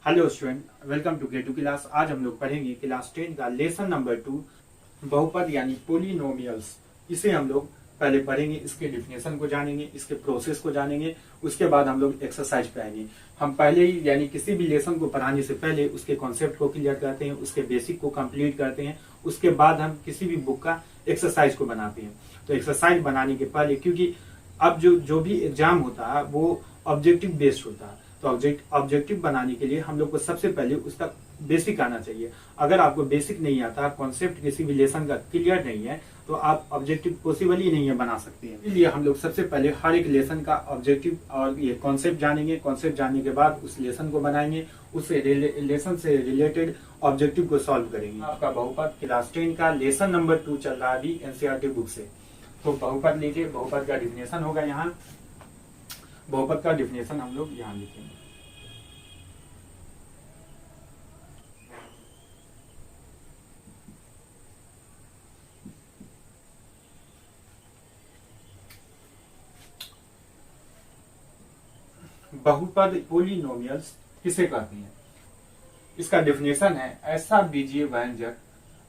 Hello student, welcome to K2 class. आज हम लोग पढ़ेंगे क्लास 10 का लेसन नंबर 2 बहुपद यानी पोलिनोमियल्स। इसे हम लोग पहले पढ़ेंगे, इसके डिफिनेशन को जानेंगे, इसके प्रोसेस को जानेंगे। उसके बाद हम लोग एक्सरसाइज पे आएंगे। हम पहले ही यानी किसी भी लेसन को पढ़ाने से पहले उसके कॉन्सेप्ट को क्लियर करते हैं, उसके बेसिक को कंप्लीट करते हैं। उसके बाद हम किसी भी बुक का एक्सरसाइज को बनाते हैं। तो एक्सरसाइज बनाने के पहले, क्योंकि अब जो भी एग्जाम होता है वो ऑब्जेक्टिव बेस्ड होता है, तो ऑब्जेक्टिव बनाने के लिए हम लोग को सबसे पहले उसका बेसिक आना चाहिए। अगर आपको बेसिक नहीं आता, कॉन्सेप्ट किसी भी लेसन का क्लियर नहीं है, तो आप ऑब्जेक्टिव पॉसिबल ही नहीं है बना सकते हैं। इसलिए हम लोग सबसे पहले हर एक लेसन का ऑब्जेक्टिव और ये कॉन्सेप्ट जानेंगे। कॉन्सेप्ट जानने के बाद उस लेसन को बनाएंगे, उस लेसन से रिलेटेड ऑब्जेक्टिव को सॉल्व करेंगे। आपका बहुपद क्लास 10 का लेसन नंबर 2 चल रहा है अभी एनसीईआरटी बुक से। तो बहुपद लीजिए, बहुपद का डिफिनेशन होगा यहाँ। बहुपद का डिफिनेशन हम लोग यहाँ लिखेंगे। बहुपद पोलिनोमियल्स किसे कहते हैं? इसका डेफिनेशन है ऐसा बीजीय व्यंजक,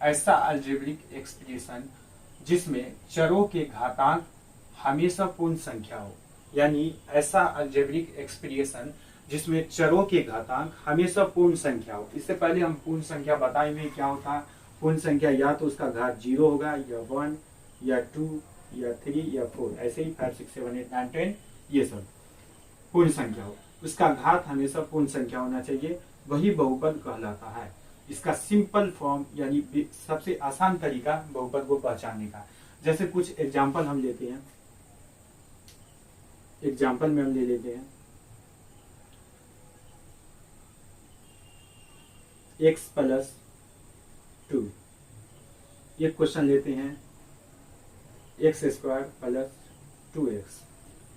ऐसा अलजेब्रिक एक्सप्रेशन जिसमें चरों के घातांक हमेशा पूर्ण संख्या हो। यानी ऐसा अलजेब्रिक एक्सप्रेशन जिसमें चरों के घातांक हमेशा पूर्ण संख्या हो। इससे पहले हम पूर्ण संख्या बताएंगे क्या होता है। पूर्ण संख्या या तो उसका घात 0 होगा, या 1, या 2, या 3, या 4, ऐसे ही 5, 6, 7, 8, 9, 10 ये सब पूर्ण संख्या हो। उसका घात हमेशा पूर्ण संख्या होना चाहिए, वही बहुपद कहलाता है। इसका सिंपल फॉर्म यानी सबसे आसान तरीका बहुपद को पहचानने का। जैसे कुछ एग्जाम्पल हम लेते हैं। एग्जाम्पल में हम ले लेते हैं x + 2। एक क्वेश्चन लेते हैं x² + 2x।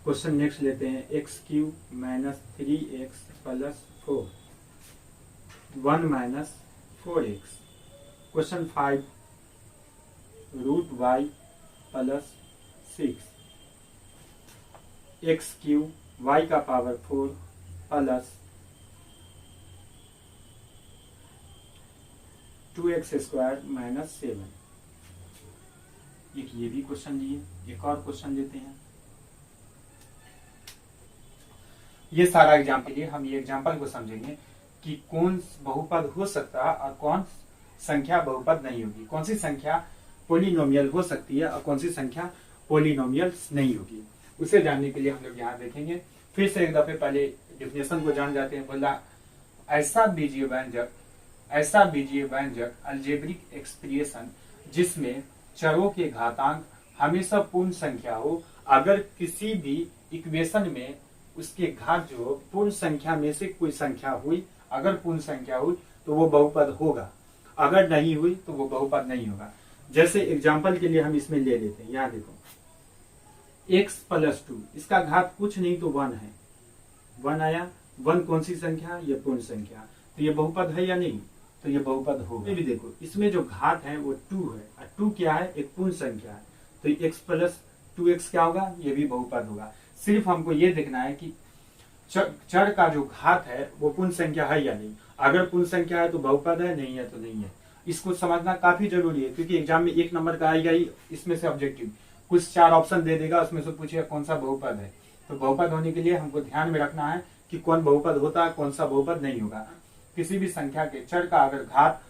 क्वेश्चन नेक्स्ट लेते हैं x³ - 3x + 4, 1 - 4x। Question 5 √y + 6, x³ y का पावर 4 + 2x² - 7। एक ये भी क्वेश्चन लिए। एक और क्वेश्चन लेते हैं। ये सारा एग्जाम्पल लिए हम ये एग्जाम्पल को समझेंगे कि कौन बहुपद हो सकता है और कौन संख्या बहुपद नहीं होगी, कौन सी संख्या पोलिनोमियल हो सकती है और कौन सी संख्या पोलिनोमियल नहीं होगी। उसे जानने के लिए हम लोग यहाँ देखेंगे। फिर से एक दफे पहले डिफिनेशन को जान जाते हैं। बोला ऐसा बीजीय व्यंजक, ऐसा बीजीय व्यंजक अलजेब्रिक एक्सप्रेशन जिसमें चरों के घातांक हमेशा पूर्ण संख्या हो। अगर किसी भी इक्वेशन में उसके घात जो पूर्ण संख्या में से कोई संख्या हुई, अगर पूर्ण संख्या हुई तो वो बहुपद होगा, अगर नहीं हुई तो वो बहुपद नहीं होगा। जैसे एग्जाम्पल के लिए हम इसमें ले लेते हैं। यहाँ देखो x + 2, इसका घात कुछ नहीं तो 1 है। 1 आया। 1 कौन सी संख्या? ये पूर्ण संख्या। तो ये बहुपद है या नहीं? तो ये बहुपद होगा। ये भी देखो, इसमें जो घात है वो 2 है और 2 क्या है? एक पूर्ण संख्या है। तो x + 2x क्या होगा? ये भी बहुपद होगा। सिर्फ हमको ये देखना है कि चर का जो घात है वो पूर्ण संख्या है या नहीं। अगर पूर्ण संख्या है तो बहुपद है, नहीं है तो नहीं है। इसको समझना काफी जरूरी है, क्योंकि एग्जाम में 1 नंबर का आएगा ही इसमें से ऑब्जेक्टिव। कुछ 4 ऑप्शन दे देगा, उसमें से पूछेगा कौन सा बहुपद है। तो बहुपद होने के लिए हमको ध्यान में रखना है कि कौन बहुपद होता है, कौन सा बहुपद नहीं होगा। किसी भी संख्या के चर का अगर घात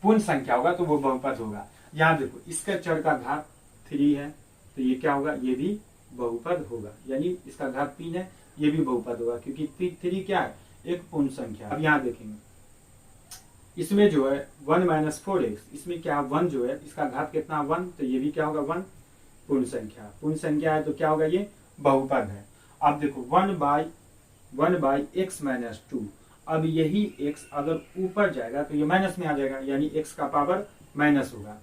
पूर्ण संख्या होगा तो वो बहुपद होगा। यहाँ देखो, इसका चर का घात 3 है, तो ये क्या होगा? ये भी बहुपद होगा। यानी इसका घात 3 है, ये भी बहुपद होगा, क्योंकि 3 क्या है? एक पूर्ण संख्या। अब यहाँ देखेंगे, इसमें जो है 1 - 4x, इसमें क्या 1 जो है इसका घात कितना? 1, तो ये भी क्या होगा? 1 पूर्ण संख्या। पूर्ण संख्या है तो क्या होगा? ये बहुपद है। अब देखो 1/x - 2। अब यही x अगर ऊपर जाएगा तो ये माइनस में आ जाएगा, यानी x का पावर माइनस होगा।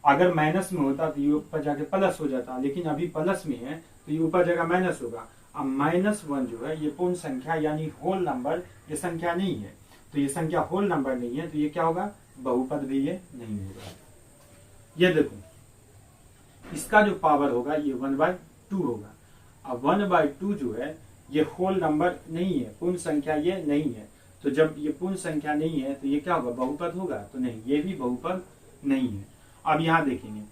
अगर माइनस में होता तो ये ऊपर जाके प्लस हो जाता, लेकिन अभी प्लस में है तो ये ऊपर जाएगा माइनस होगा। अब -1 जो है ये पूर्ण संख्या यानी होल नंबर, ये संख्या नहीं है। तो ये संख्या होल नंबर नहीं है, तो ये क्या होगा? बहुपद भी ये नहीं होगा। ये देखो, इसका जो पावर होगा ये 1/2 होगा। अब 1/2 जो है ये होल नंबर नहीं है, पूर्ण संख्या ये नहीं है। तो जब ये पूर्ण संख्या नहीं है तो ये क्या होगा, बहुपद होगा? तो नहीं, ये भी बहुपद नहीं है। अब यहाँ देखेंगे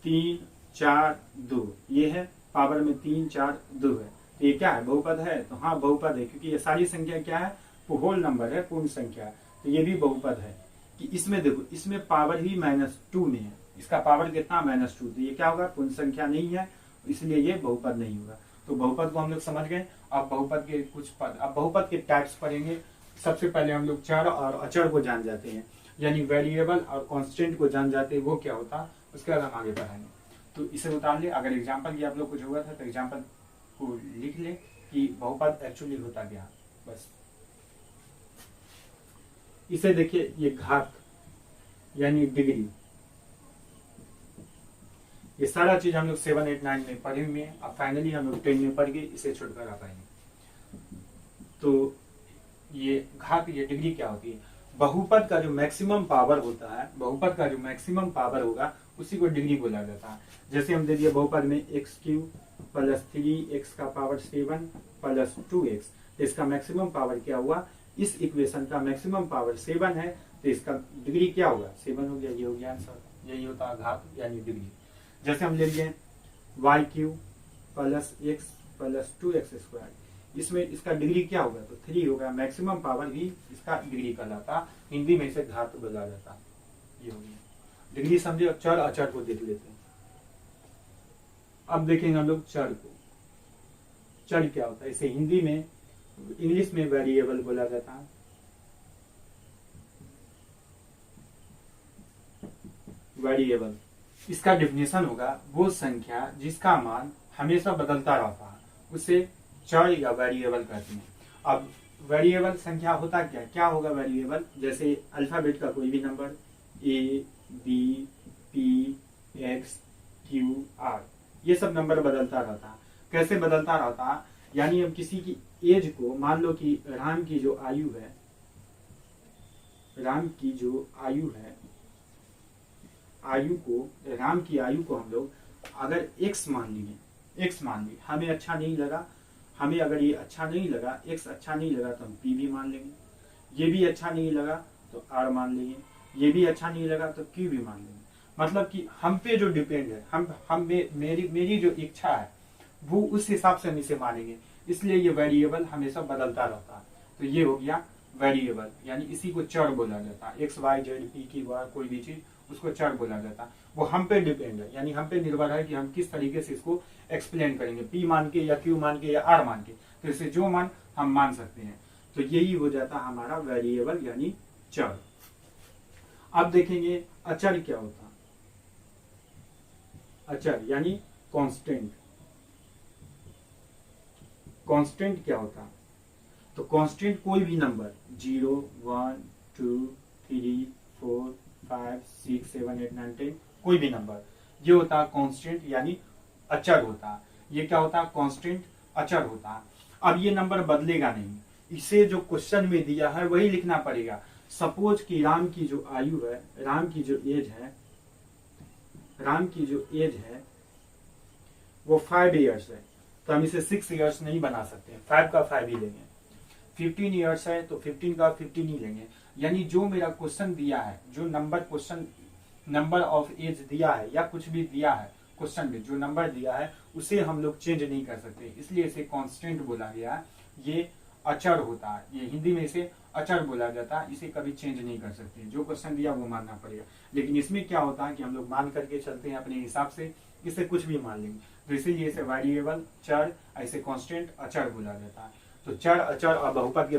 3 4 2, ये है पावर में 3 4 2 है, तो ये क्या है, बहुपद है? तो हाँ बहुपद है, क्योंकि ये सारी संख्या क्या है, होल नंबर है, पूर्ण संख्या है, तो ये भी बहुपद है। कि इसमें देखो, इसमें पावर ही -2 में है, इसका पावर कितना, -2, तो ये क्या होगा, पूर्ण संख्या नहीं है, इसलिए ये बहुपद नहीं होगा। तो बहुपद को हम लोग समझ गए। अब बहुपद के कुछ पद, अब बहुपद के टाइप्स पढ़ेंगे। सबसे पहले हम लोग चर और अचर को जान जाते हैं, यानी वेरिएबल और कांस्टेंट को जान जाते हैं, वो क्या होता है, उसके बाद हम आगे बढ़ाएंगे। तो इसे उतार ले, अगर एग्जाम्पल की आप लोग कुछ हुआ था तो एग्जाम्पल को लिख ले कि बहुपद एक्चुअली होता क्या, बस। इसे देखिए, ये घात यानी डिग्री, ये सारा चीज हम लोग 7 8 9 में पढ़े हुए हैं। अब फाइनली हम लोग 10 में पढ़ के इसे छोड़कर आ पाएंगे। तो ये घात, ये डिग्री क्या होती है, बहुपद का जो मैक्सिमम पावर होता है, बहुपद का जो मैक्सिमम पावर होगा उसी को डिग्री बोला जाता है। जैसे हम दे दिए बहुपद में x³ + 3x का पावर 7 + 2x, तो इसका मैक्सिमम पावर क्या हुआ, इस इक्वेशन का मैक्सिमम पावर 7 है, तो इसका डिग्री क्या होगा, 7 हो गया। ये हो गया आंसर, यही होता है घात यानी डिग्री। जैसे हम ले लिए y³ + x + 2x², इसमें इसका डिग्री क्या होगा, तो 3 होगा। मैक्सिमम पावर ही इसका डिग्री कहलाता, हिंदी में इसे घात बोला जाता। ये हो गया डिग्री, समझे। अब चर अचर को देख लेते हैं। अब देखेंगे हम लोग चर को। चर क्या होता है, इसे हिंदी में, इंग्लिश में वेरिएबल बोला जाता है। वेरिएबल, इसका डेफिनेशन होगा वो संख्या जिसका मान हमेशा बदलता रहता है, उसे चर या वेरिएबल कहते हैं। अब वेरिएबल संख्या होता क्या, क्या होगा वेरिएबल, जैसे अल्फाबेट का कोई भी number A B P X Q R, ये सब नंबर बदलता रहता है। कैसे बदलता रहता है, यानी हम किसी की एज को, मान लो कि राम की जो आयु है, राम की जो आयु है, राम की आयु को हम लोग अगर x मान लिए, x मान ली, हमें अच्छा नहीं लगा, हमें अगर ये अच्छा नहीं लगा, x अच्छा नहीं लगा तो हम p भी मान लेंगे। ये भी अच्छा नहीं लगा तो r मान लेंगे। ये भी अच्छा नहीं लगा तो q भी मान लेंगे। मतलब कि हम पे जो डिपेंड है, मेरी जो इच्छा है वो उस हिसाब से हम इसे मानेंगे, इसलिए ये वेरिएबल हमेशा बदलता रहता है। तो ये हो गया वेरिएबल, यानी इसी को चर बोला जाता है। x y z p की बार कोई भी चीज, उसको चर बोला जाता है। वो हम पे डिपेंड है, यानी हम पे निर्भर है कि हम किस तरीके से इसको एक्सप्लेन करेंगे, p मान के या q मान के या r मान के, तो इसे जो मान हम मान सकते हैं। तो यही हो जाता है हमारा वेरिएबल यानी चर। अब देखेंगे अचर क्या होता है। अचर यानी कांस्टेंट। कांस्टेंट क्या होता है, तो कांस्टेंट कोई भी नंबर 0 1 2 3 4 5 6 7 8 9 10, कोई भी नंबर, ये होता है कांस्टेंट यानी अचर होता है। ये क्या होता है, कांस्टेंट अचर होता है। अब ये नंबर बदलेगा नहीं, इसे जो क्वेश्चन में दिया है वही लिखना पड़ेगा। सपोज कि राम की जो आयु है, राम की जो एज है वो 5 इयर्स है, तो हम इसे 6 इयर्स नहीं बना सकते, 5 का 5 ही लेंगे। 15 इयर्स है तो 15 का 15 ही लेंगे। यानी जो मेरा क्वेश्चन दिया है, जो नंबर ऑफ एज दिया है या कुछ भी दिया है क्वेश्चन में, जो नंबर दिया है उसे हम लोग चेंज नहीं कर सकते, इसलिए इसे कांस्टेंट बोला गया है। ये अचर होता है, ये हिंदी में इसे अचर बोला जाता है। इसे कभी चेंज नहीं कर सकते, जो क्वेश्चन दिया वो मानना पड़ेगा। लेकिन इसमें क्या होता है कि हम लोग मान करके चलते हैं अपने हिसाब से, इसे कुछ भी मान लेंगे, तो इसीलिए इसे वेरिएबल, चर, ऐसे कांस्टेंट, अचर बोला जाता है। तो चर, अचर और बहुपद के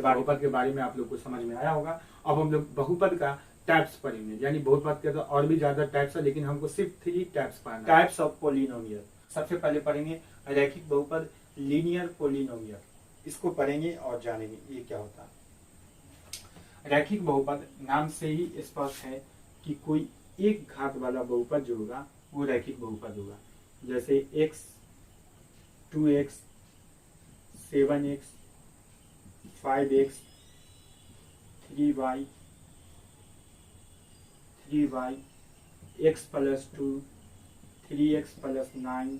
बारे में आप लोग को समझ में आया होगा। अब हम लोग बहुपद का टाइप्स पढ़ेंगे, यानी बहुपद के तो और भी ज्यादा टाइप्स है, लेकिन हमको सिर्फ 3 टाइप्स पढ़ना, टाइप्स ऑफ पोलिनोमियल। सबसे पहले पढ़ेंगे रैखिक बहुपद, लीनियर पोलिनोमियल, इसको पढ़ेंगे और जानेंगे ये क्या होता है। रैखिक बहुपद नाम से ही स्पष्ट है कि कोई एक घात वाला बहुपद जो होगा वो रैखिक बहुपद होगा। जैसे x 2x 7x 5x 3y x + 2 3x + 9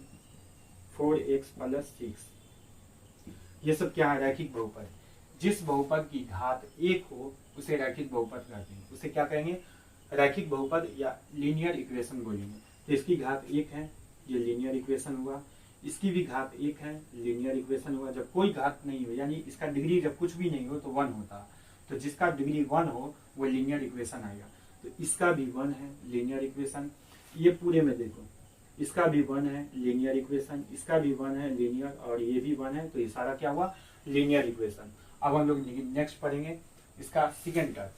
4x + 6। ये सब क्या है, रैखिक बहुपद। जिस बहुपद की घात 1 हो उसे रैखिक बहुपद कहते हैं, उसे क्या कहेंगे, रैखिक बहुपद या लीनियर इक्वेशन बोलेंगे। तो इसकी घात 1 है, ये लीनियर इक्वेशन हुआ। इसकी भी घात 1 है, लीनियर इक्वेशन हुआ। जब कोई घात नहीं हो, यानी इसका डिग्री जब कुछ भी नहीं हो तो 1 होता है, तो जिसका डिग्री 1 हो वो लीनियर इक्वेशन आएगा। तो इसका भी 1 है लीनियर इक्वेशन। ये पूरे में देखो, इसका भी 1 है लीनियर इक्वेशन, इसका भी 1 है लीनियर, और ये भी 1 है, तो ये सारा क्या हुआ, लीनियर इक्वेशन। अब हम लोग नेक्स्ट पढ़ेंगे इसका सेकेंड टर्म।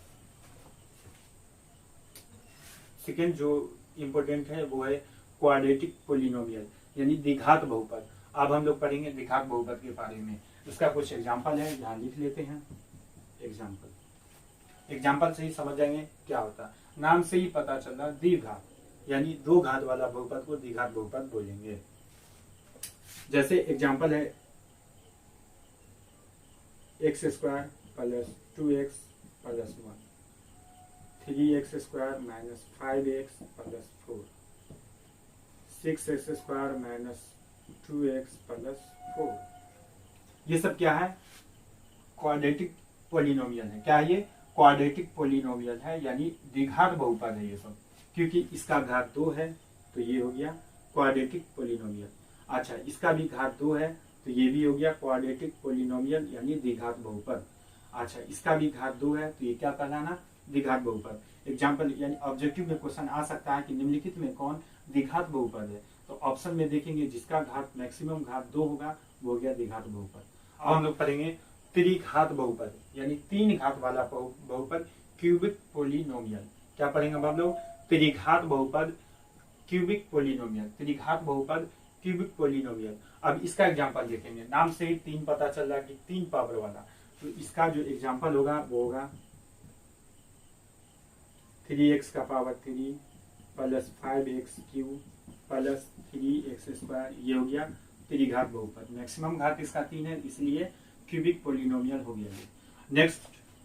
सेकेंड जो इंपॉर्टेंट है वो है क्वाड्रेटिक पोलिनोमियल, यानी द्विघात बहुपद। अब हम लोग पढ़ेंगे द्विघात बहुपद के बारे में। उसका कुछ एग्जाम्पल है, यहाँ लिख लेते हैं। एग्जाम्पल से ही समझ जाएंगे क्या होता है। नाम से ही पता चल रहा, द्विघात यानी 2 घात वाला बहुपद को द्विघात बहुपद बोलेंगे। जैसे एग्जाम्पल है x² + 2x + 1, 3x² - 5x + 4, 6x² - 2x + 4। ये सब क्या है, क्वाड्रेटिक पोलिनोमियल है। क्या है ये, क्वाड्रेटिक पोलिनोमियल है, यानी द्विघात बहुपद है ये सब। क्योंकि इसका घात 2 है तो ये हो गया क्वाड्रेटिक पोलिनोमियल। अच्छा, इसका भी घात 2 है तो ये भी हो गया क्वाड्रेटिक पोलिनोमियल, यानी द्विघात बहुपद। अच्छा, इसका भी घात 2 है तो ये क्या कहलाना, द्विघात बहुपद। एग्जाम्पल यानी ऑब्जेक्टिव में क्वेश्चन आ सकता है कि निम्नलिखित में कौन द्विघात बहुपद है, तो ऑप्शन में देखेंगे जिसका घात मैक्सिमम घात 2 होगा वो हो गया द्विघात बहुपद। अब हम लोग पढ़ेंगे त्रिघात बहुपद, यानी 3 घात वाला बहुपद, क्यूबिक पोलिनोमियल। क्या पढ़ेंगे अब हम लोग, त्रिघात बहुपद क्यूबिक पोलिनोमियल, त्रिघात बहुपद क्यूबिक पोलिनोमियल। अब इसका एग्जांपल देखेंगे, नाम से ही 3 पता चल रहा है कि 3 पावर वाला। तो इसका जो एग्जांपल होगा वो होगा 3x का पावर 3 + 5x³ + 3x²। ये हो गया त्रिघात बहुपद। मैक्सिमम घात इसका 3 है, इसलिए क्यूबिक पोलिनोमियल हो गया ये। नेक्स्ट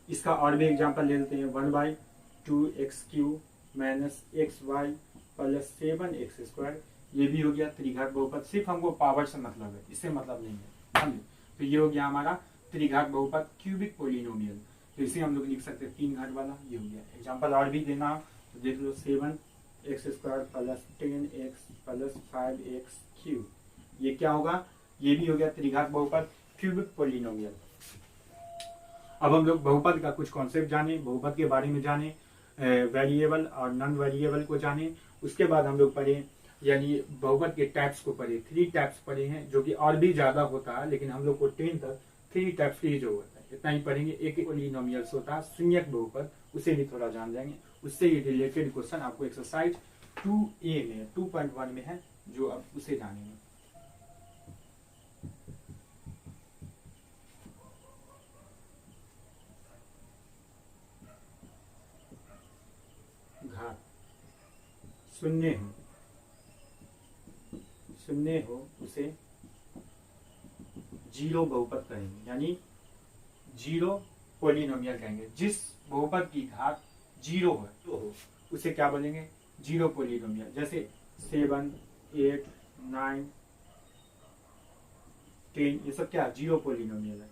इसका और भी एग्जांपल ले लेते हैं, 1/2x³ - xy + 7x²। ये भी हो गया त्रिघात बहुपद। सिर्फ हमको पावर से मतलब है, इससे मतलब नहीं है, समझे। तो ये हो गया हमारा त्रिघात बहुपद क्यूबिक पोलिनोमियल। तो इसे हम लोग लिख सकते हैं 3 घात वाला, ये हो गया। एग्जांपल और भी देना तो देख लो, 7x² + 10x + 5x³। ये क्या होगा, ये भी हो गया त्रिघात बहुपद क्यूबिक पोलिनोमियल। अब हम लोग बहुपद का कुछ कॉन्सेप्ट जाने, बहुपद के बारे में जाने, वेरिएबल और नॉन वेरिएबल को जाने। उसके बाद हम लोग पढ़े, यानी बहुपद के टाइप्स को पढ़े। 3 टाइप्स पढ़े हैं, जो कि और भी ज्यादा होता है, लेकिन हम लोग को 10 तक 3 टाइप्स की जो होता है इतना ही पढ़ेंगे। एक पोलिनोमियल्स होता है शून्यक बहुपद, उसे भी थोड़ा जान जाएंगे। उससे रिलेटेड क्वेश्चन आपको एक्सरसाइज 2A में 2.1 में है, जो आप उसे जानेंगे। घात शून्य हो उसे जीरो बहुपद कहेंगे, यानी जीरो पोलिनोमियल कहेंगे। जिस बहुपद की घात 0 है तो उसे क्या बोलेंगे, जीरो पोलिनोमियल। जैसे 7, 8, 9, 10, ये सब क्या जीरो पोलिनोमियल है।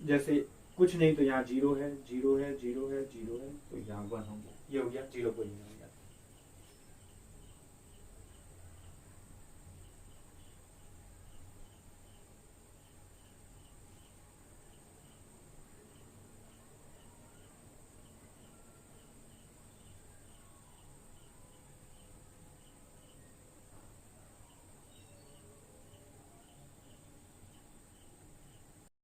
जैसे कुछ नहीं तो यहाँ 0 है, 0 है, 0 है, 0 है, तो यहाँ 1 हो गया, ये हो गया जीरो पोलिनोमियल।